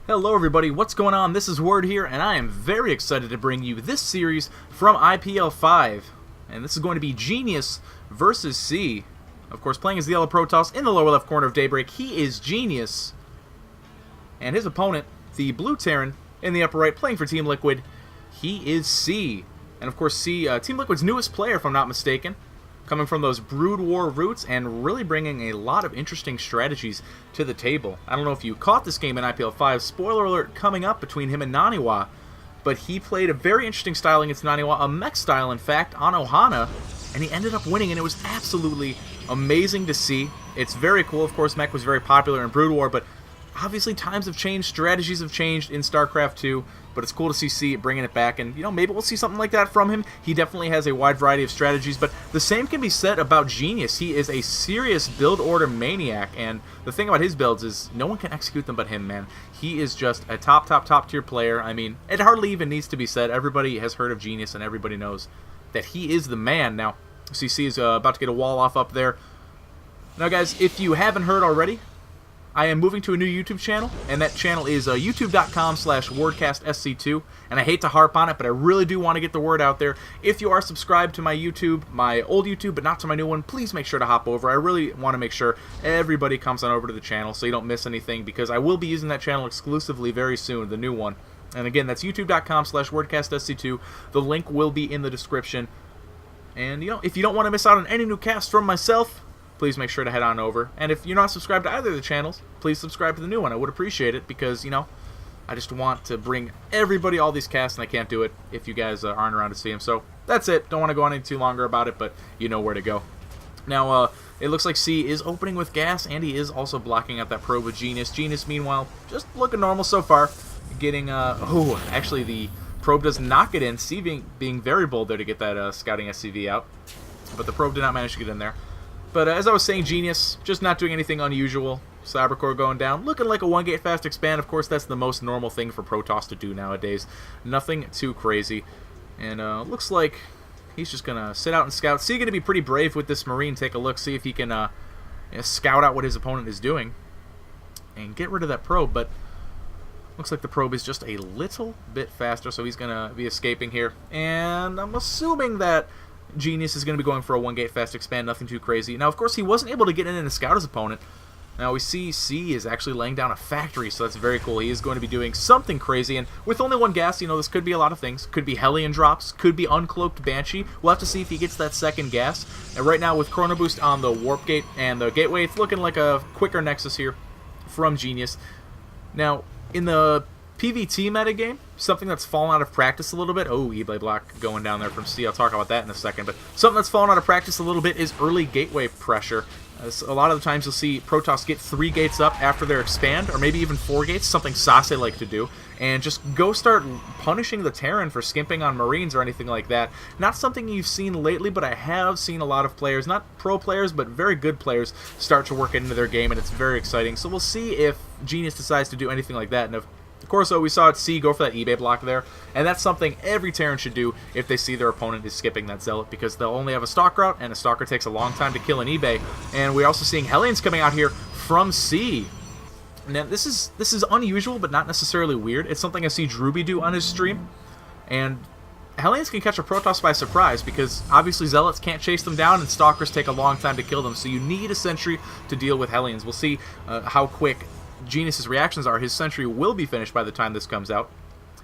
Hello everybody, what's going on? This is Word here, and I am very excited to bring you this series from IPL 5. And this is going to be Genius versus C. Of course, playing as the yellow Protoss in the lower left corner of Daybreak, he is Genius. And his opponent, the blue Terran, in the upper right, playing for Team Liquid, he is C. And of course, C, Team Liquid's newest player, if I'm not mistaken. Coming from those Brood War roots and really bringing a lot of interesting strategies to the table. I don't know if you caught this game in IPL 5, spoiler alert coming up between him and Naniwa, but he played a very interesting style against Naniwa, a mech style in fact, on Ohana, and he ended up winning, and it was absolutely amazing to see. It's very cool. Of course, mech was very popular in Brood War, but obviously times have changed, strategies have changed in Starcraft 2, but it's cool to see C bringing it back, and, you know, maybe we'll see something like that from him. He definitely has a wide variety of strategies, but the same can be said about Genius. He is a serious build order maniac, and the thing about his builds is no one can execute them but him, man. He is just a top tier player. I mean, it hardly even needs to be said. Everybody has heard of Genius, and everybody knows that he is the man. Now, CC is about to get a wall off up there. Now, guys, if you haven't heard already, I am moving to a new YouTube channel, and that channel is youtube.com/WordcastSC2, and I hate to harp on it, but I really do want to get the word out there. If you are subscribed to my YouTube, my old YouTube, but not to my new one, please make sure to hop over. I really want to make sure everybody comes on over to the channel so you don't miss anything, because I will be using that channel exclusively very soon, the new one. And again, that's youtube.com/WordcastSC2. The link will be in the description. And, you know, if you don't want to miss out on any new casts from myself, please make sure to head on over. And if you're not subscribed to either of the channels, please subscribe to the new one. I would appreciate it because, you know, I just want to bring everybody all these casts, and I can't do it if you guys aren't around to see them. So that's it. Don't want to go on any too longer about it, but you know where to go. Now, it looks like C is opening with gas, and he is also blocking out that probe with Genius. Genius, meanwhile, just looking normal so far. Getting, oh, actually the probe does not get in. C being very bold there to get that scouting SCV out. But the probe did not manage to get in there. But as I was saying, Genius, just not doing anything unusual. Cybercore going down, looking like a 1-gate fast expand. Of course, that's the most normal thing for Protoss to do nowadays. Nothing too crazy. And looks like he's just going to sit out and scout. C going to be pretty brave with this Marine. Take a look, see if he can scout out what his opponent is doing. And get rid of that probe, but looks like the probe is just a little bit faster, so he's going to be escaping here. And I'm assuming that Genius is going to be going for a 1-gate fast expand, nothing too crazy. Now, of course, he wasn't able to get in and scout his opponent. Now, we see C is actually laying down a factory, so that's very cool. He is going to be doing something crazy, and with only one gas, you know, this could be a lot of things. Could be Hellion drops, could be Uncloaked Banshee. We'll have to see if he gets that second gas. And right now, with Chrono Boost on the Warp Gate and the Gateway, it's looking like a quicker Nexus here from Genius. Now, in the PvT metagame, something that's fallen out of practice a little bit. Oh, E-Blade block going down there from C. I'll talk about that in a second. But something that's fallen out of practice a little bit is early gateway pressure. A lot of the times you'll see Protoss get 3 gates up after their expand, or maybe even 4 gates, something Sase like to do, and just go start punishing the Terran for skimping on Marines or anything like that. Not something you've seen lately, but I have seen a lot of players, not pro players, but very good players, start to work into their game, and it's very exciting. So we'll see if Genius decides to do anything like that. And of course, we saw it C go for that eBay block there, and that's something every Terran should do if they see their opponent is skipping that Zealot, because they'll only have a Stalker out, and a Stalker takes a long time to kill an eBay. And we're also seeing Hellions coming out here from C. Now, this is unusual, but not necessarily weird. It's something I see Drewby do on his stream, and Hellions can catch a Protoss by surprise, because obviously Zealots can't chase them down, and Stalkers take a long time to kill them, so you need a Sentry to deal with Hellions. We'll see how quick Genius's reactions are. His Sentry will be finished by the time this comes out.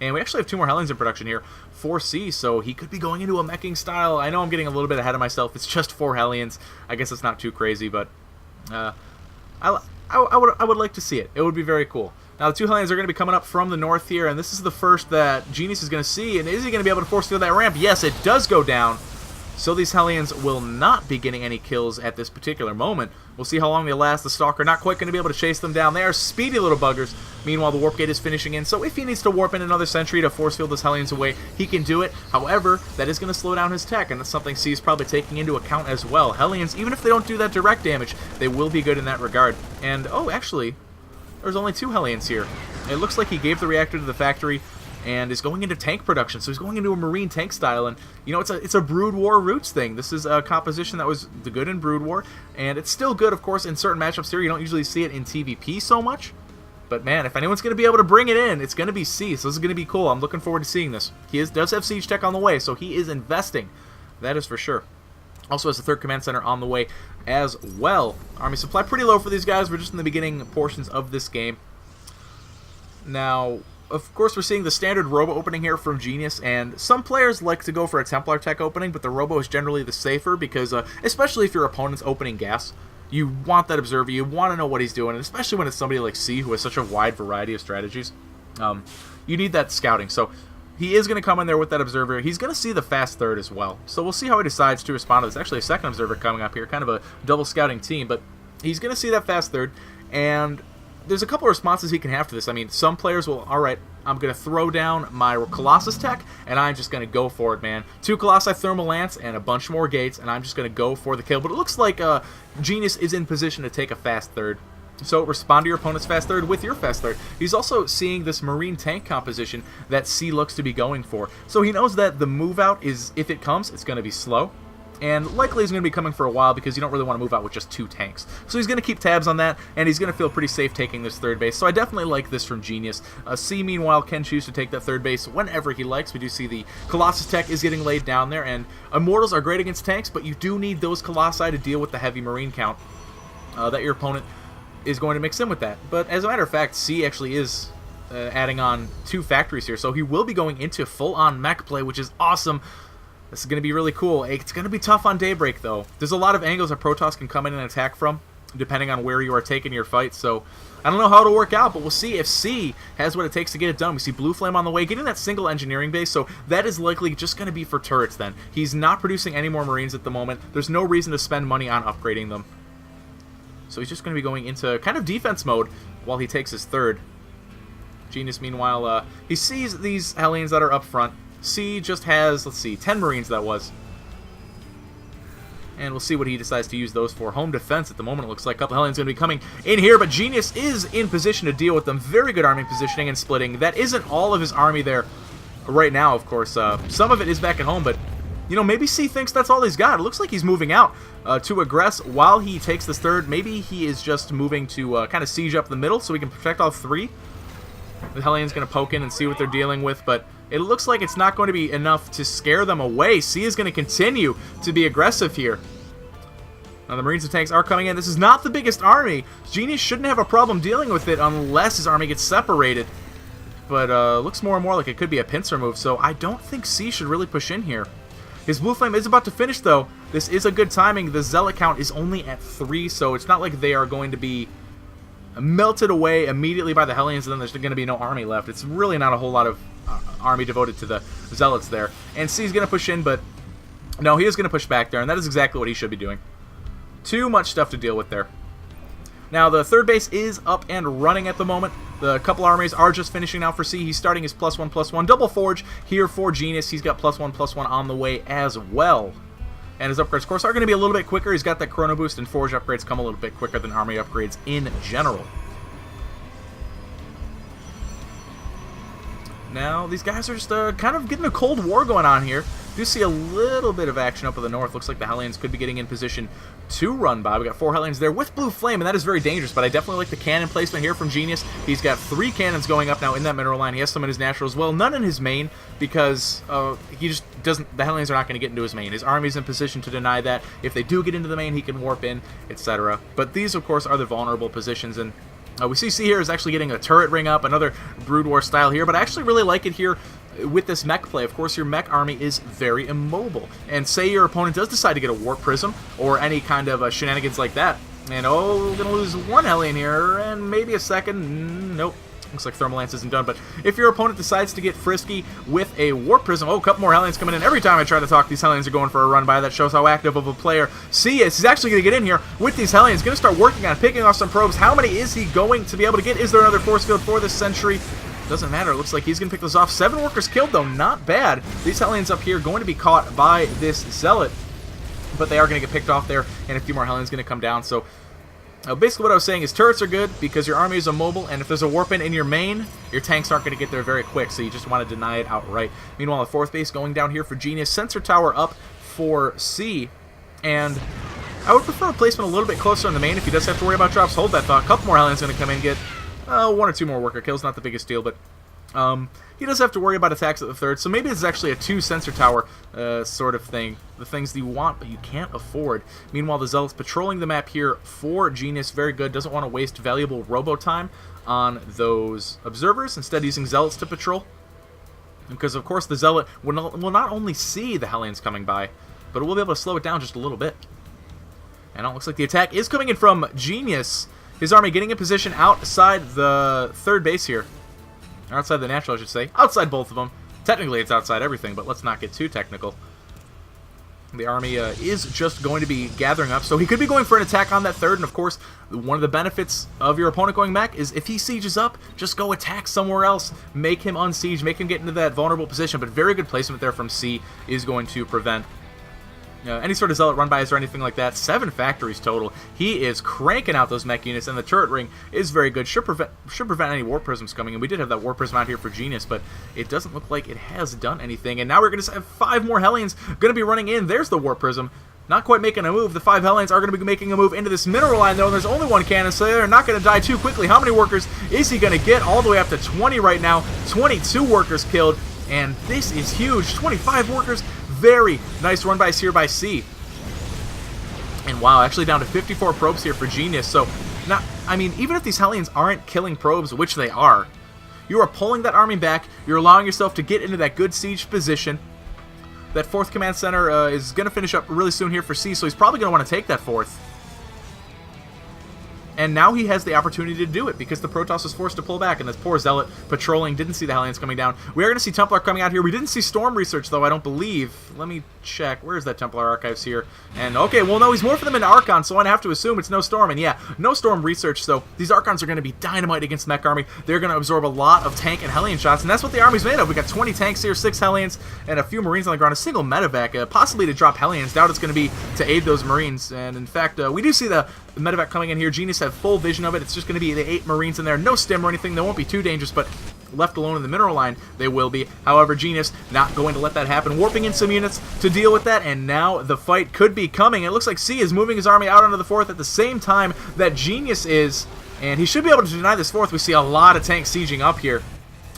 And we actually have 2 more Hellions in production here for C, so he could be going into a meching style. I know I'm getting a little bit ahead of myself. It's just 4 Hellions. I guess it's not too crazy, but I would like to see it. It would be very cool. Now, the 2 Hellions are going to be coming up from the north here, and this is the first that Genius is going to see. And is he going to be able to force through that ramp? Yes, it does go down. So these Hellions will not be getting any kills at this particular moment. We'll see how long they last. The Stalker not quite going to be able to chase them down. They are speedy little buggers. Meanwhile, the Warp Gate is finishing in. So if he needs to warp in another Sentry to force field his Hellions away, he can do it. However, that is going to slow down his tech, and that's something C is probably taking into account as well. Hellions, even if they don't do that direct damage, they will be good in that regard. And, oh, actually, there's only 2 Hellions here. It looks like he gave the reactor to the factory and is going into tank production, so he's going into a Marine tank style, and you know, it's a Brood War roots thing. This is a composition that was good in Brood War, and it's still good, of course, in certain matchups here. You don't usually see it in TvP so much, But man, if anyone's going to be able to bring it in, it's going to be C. So this is going to be cool. I'm looking forward to seeing this. He does have siege tech on the way, so he is investing. That is for sure. Also has a third command center on the way as well. Army supply pretty low for these guys. We're just in the beginning portions of this game. Now, of course, we're seeing the standard Robo opening here from Genius, and some players like to go for a Templar tech opening, but the Robo is generally the safer because, especially if your opponent's opening gas, you want that observer, you want to know what he's doing, and especially when it's somebody like C who has such a wide variety of strategies. You need that scouting, so he is going to come in there with that observer. He's going to see the fast third as well, so we'll see how he decides to respond to this. Actually, a second observer coming up here, kind of a double scouting team, but he's going to see that fast third, and there's a couple of responses he can have to this. I mean, some players will, alright, I'm going to throw down my Colossus tech, and I'm just going to go for it, man. 2 Colossi Thermal Lance and a bunch more gates, and I'm just going to go for the kill. But it looks like Genius is in position to take a fast third. So respond to your opponent's fast third with your fast third. He's also seeing this Marine tank composition that C looks to be going for. So he knows that the move out is, if it comes, it's going to be slow. And likely he's going to be coming for a while because you don't really want to move out with just 2 tanks. So he's going to keep tabs on that, and he's going to feel pretty safe taking this third base. So I definitely like this from Genius. C, meanwhile, can choose to take that third base whenever he likes. We do see the Colossus tech is getting laid down there, and Immortals are great against tanks, but you do need those Colossi to deal with the heavy Marine count that your opponent is going to mix in with that. But as a matter of fact, C actually is adding on 2 factories here, so he will be going into full-on mech play, which is awesome. This is going to be really cool. It's going to be tough on Daybreak, though. There's a lot of angles that Protoss can come in and attack from, depending on where you are taking your fight. So I don't know how it'll work out, but we'll see if C has what it takes to get it done. We see Blue Flame on the way, getting that single engineering base, so that is likely just going to be for turrets then. He's not producing any more Marines at the moment. There's no reason to spend money on upgrading them. So he's just going to be going into kind of defense mode while he takes his third. Genius, meanwhile, he sees these Hellions that are up front. C just has, let's see, 10 Marines that was. And we'll see what he decides to use those for. Home defense at the moment, it looks like a couple Hellions going to be coming in here, but Genius is in position to deal with them. Very good army positioning and splitting. That isn't all of his army there right now, of course. Some of it is back at home, but, you know, maybe C thinks that's all he's got. It looks like he's moving out to aggress while he takes this third. Maybe he is just moving to kind of siege up the middle so he can protect all 3. The Hellion's going to poke in and see what they're dealing with, but it looks like it's not going to be enough to scare them away. C is going to continue to be aggressive here. Now the Marines and tanks are coming in. This is not the biggest army. Genius shouldn't have a problem dealing with it unless his army gets separated. But looks more and more like it could be a pincer move, so I don't think C should really push in here. His Blue Flame is about to finish, though. This is a good timing. The Zealot count is only at 3, so it's not like they are going to be melted away immediately by the Hellions, and then there's going to be no army left. It's really not a whole lot of army devoted to the Zealots there. And C's going to push in, but no, he is going to push back there, and that is exactly what he should be doing. Too much stuff to deal with there. Now, the third base is up and running at the moment. The couple armies are just finishing now for C. He's starting his +1/+1 double forge here for Genius. He's got +1/+1 on the way as well. And his upgrades, of course, are going to be a little bit quicker. He's got that Chrono Boost, and Forge upgrades come a little bit quicker than army upgrades in general. Now, these guys are just kind of getting a Cold War going on here. Do see a little bit of action up in the north. Looks like the Hellions could be getting in position to run by. We got 4 Hellions there with Blue Flame, and that is very dangerous, but I definitely like the cannon placement here from Genius. He's got 3 cannons going up now in that mineral line. He has some in his natural as well, none in his main, because he just doesn't, the Hellions are not going to get into his main. His army's in position to deny that. If they do get into the main, he can warp in, etc. But these, of course, are the vulnerable positions, and we see C here is actually getting a turret ring up, another Brood War style here, but I actually really like it here with this mech play. Of course, your mech army is very immobile, and say your opponent does decide to get a Warp Prism or any kind of shenanigans like that, and oh, we're going to lose 1 Hellion here, and maybe a second, nope. Looks like Thermal Lance isn't done, but if your opponent decides to get frisky with a Warp Prism, oh, a couple more Hellions coming in. Every time I try to talk, these Hellions are going for a run by. That shows how active of a player C is. He's actually going to get in here with these Hellions, going to start working on picking off some probes. How many is he going to be able to get? Is there another force field for this Sentry? Doesn't matter. It looks like he's going to pick those off. 7 workers killed, though. Not bad. These Hellions up here going to be caught by this Zealot, but they are going to get picked off there, and a few more Hellions going to come down. So basically what I was saying is turrets are good because your army is immobile, and if there's a warp in your main, your tanks aren't going to get there very quick, so you just want to deny it outright. Meanwhile, the 4th base going down here for Genius. Sensor tower up for C, and I would prefer a placement a little bit closer on the main if he does have to worry about drops. Hold that thought. A couple more Hellions going to come in and get 1 or 2 more worker kills, not the biggest deal, but he does have to worry about attacks at the third, so maybe it's actually a 2 sensor tower sort of thing. The things that you want, but you can't afford. Meanwhile, the Zealot's patrolling the map here for Genius. Very good. Doesn't want to waste valuable robo time on those observers. Instead, using Zealots to patrol. Because, of course, the Zealot will not only see the Hellions coming by, but it will be able to slow it down just a little bit. And it looks like the attack is coming in from Genius. His army getting in position outside the third base here. Outside the natural, I should say. Outside both of them. Technically, it's outside everything, but let's not get too technical. The army is just going to be gathering up, so he could be going for an attack on that third, and of course, one of the benefits of your opponent going back is if he sieges up, just go attack somewhere else, make him unsiege, make him get into that vulnerable position, but very good placement there from C is going to prevent any sort of Zealot run-bys or anything like that. 7 factories total. He is cranking out those mech units, and the turret ring is very good. Should prevent any War Prisms coming in. We did have that War Prism out here for Genius, but it doesn't look like it has done anything. And now we're going to have 5 more Hellions going to be running in. There's the War Prism. Not quite making a move. The 5 Hellions are going to be making a move into this mineral line, though, and there's only 1 cannon, so they're not going to die too quickly. How many workers is he going to get? All the way up to 20 right now. 22 workers killed, and this is huge. 25 workers. Very nice run-bys here by C. And wow, actually down to 54 probes here for Genius. So, I mean, even if these Hellions aren't killing probes, which they are, you are pulling that army back. You're allowing yourself to get into that good siege position. That 4th command center is going to finish up really soon here for C, so he's probably going to want to take that 4th. And now he has the opportunity to do it because the Protoss was forced to pull back, and this poor Zealot patrolling didn't see the Hellions coming down. We are going to see Templar coming out here. We didn't see Storm Research, though, I don't believe. Let me check. Where is that Templar Archives here? And, okay, well, no, he's morphing them into Archons, so I have to assume it's no Storm. And, yeah, no Storm Research, so these Archons are going to be dynamite against the Mech Army. They're going to absorb a lot of tank and Hellion shots, and that's what the Army's made of. We got 20 tanks here, 6 Hellions, and a few Marines on the ground. A single medevac, possibly to drop Hellions. Doubt it's going to be to aid those Marines. And, in fact, we do see the medevac coming in here. Genius have full vision of it. It's just going to be the 8 Marines in there. No stim or anything. They won't be too dangerous, but left alone in the mineral line, they will be. However, Genius not going to let that happen. Warping in some units to deal with that, and now the fight could be coming. It looks like C is moving his army out onto the 4th at the same time that Genius is, and he should be able to deny this 4th. We see a lot of tanks sieging up here.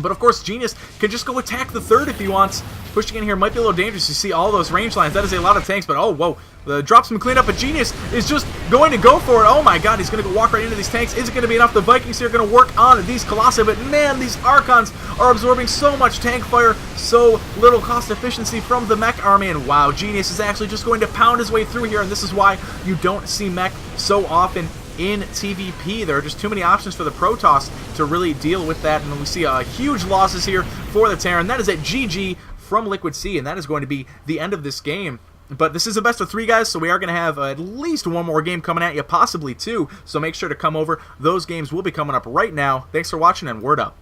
But of course, Genius can just go attack the 3rd if he wants. Pushing in here might be a little dangerous. You see all those range lines. That is a lot of tanks, but oh, whoa. The drops some cleanup, but Genius is just going to go for it. Oh my god, he's going to go walk right into these tanks. Is it going to be enough? The Vikings here are going to work on these Colossi, but man, these Archons are absorbing so much tank fire, so little cost efficiency from the Mech Army, and wow, Genius is actually just going to pound his way through here, and this is why you don't see Mech so often in TvP. There are just too many options for the Protoss to really deal with that, and we see huge losses here for the Terran. That is at GG from Liquid Sea, and that is going to be the end of this game. But this is a best of 3, guys, so we are going to have at least 1 more game coming at you, possibly 2, so make sure to come over. Those games will be coming up right now. Thanks for watching, and word up.